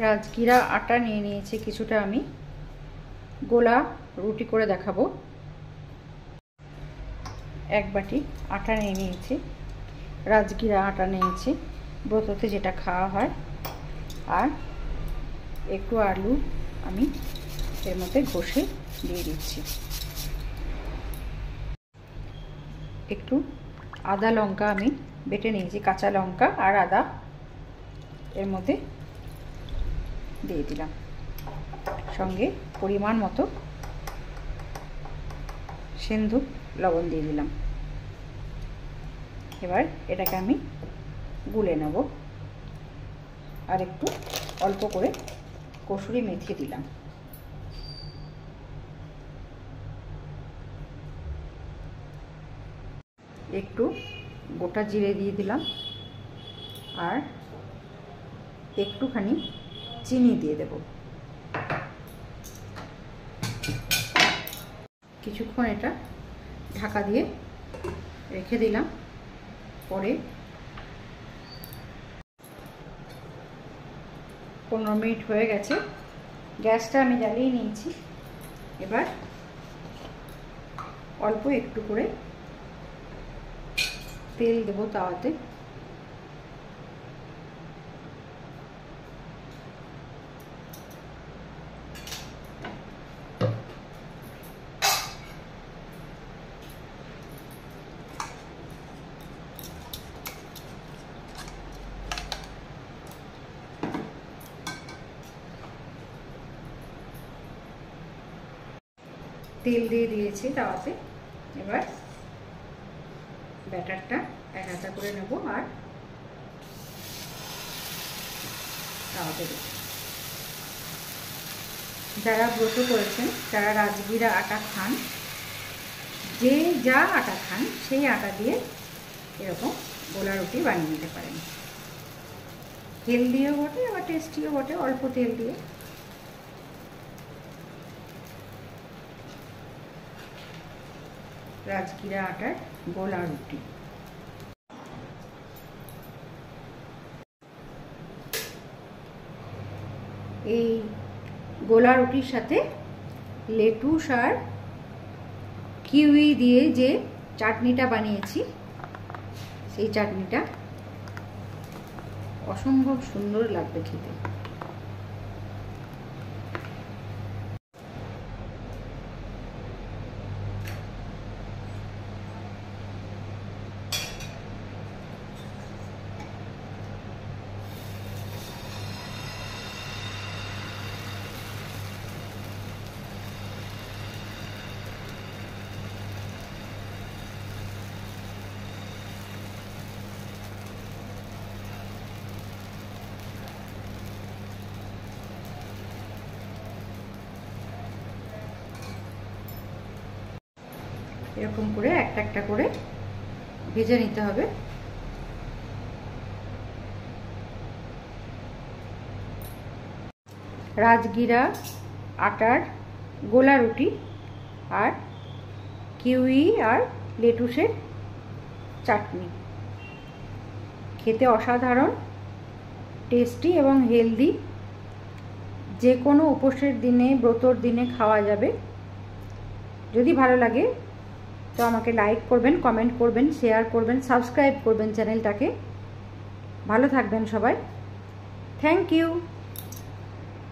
রাজগীরা আটা নিয়ে নিয়েছি কিছুটা, আমি গোলা রুটি করে দেখাবো। এক বাটি আটা নিয়ে নিয়েছি, রাজগীরা আটা নিয়েছি, ব্রততে যেটা খাওয়া হয়। আর একটু আলু আমি এর মধ্যে ঘষে দিয়ে দিচ্ছি। একটু আদা লঙ্কা আমি বেটে নিয়েছি, কাঁচা লঙ্কা আর আদা এর মধ্যে দিয়ে দিলাম, সঙ্গে পরিমাণ মতো সিন্ধু লবণ দিয়ে দিলাম। এবার এটাকে আমি গুলে নেব, আর একটু অল্প করে কসুরি মেথি দিলাম। একটু গোটা জিরে দিয়ে দিলাম, আর একটুখানি চিনি দিয়ে দেব। কিছুক্ষণ এটা ঢাকা দিয়ে রেখে দিলাম। পরে 15 মিনিট হয়ে গেছে, গ্যাসটা আমি জ্বালিয়ে নিয়েছি। এবার অল্প একটু করে তেল দেব তাওয়াতে। তেল দিয়ে দিয়েছি তাওয়াতে। এবার ব্যাটারটা এক হাতা করে নেব আর তাওয়াতে দেব। যারা ব্রত করেছেন, যারা রাজগীরা আটা খান, যে যা আটা খান সেই আটা দিয়ে এরকম গোলা রুটি বানিয়ে নিতে পারেন। হেলদিও বটে আবার টেস্টিও বটে, অল্প তেল দিয়ে। রাজগীরা আটার গোলা রুটি। এই গোলা রুটির সাথে লেটুস আর কিউই দিয়ে যে চাটনিটা বানিয়েছি, সেই চাটনিটা অসম্ভব সুন্দর লাগবে খেতে। এরকম করে একটা একটা করে ভেজে নিতে হবে। রাজগীরা আটার গোলা রুটি আর কিউই আর লেটুসের চাটনি খেতে অসাধারণ টেস্টি এবং হেলদি। যে কোনো উপোসের দিনে, ব্রতর দিনে খাওয়া যাবে। যদি ভালো লাগে তো আমাকে লাইক করবেন, কমেন্ট করবেন, শেয়ার করবেন, সাবস্ক্রাইব করবেন চ্যানেলটাকে। ভালো থাকবেন সবাই। Thank you.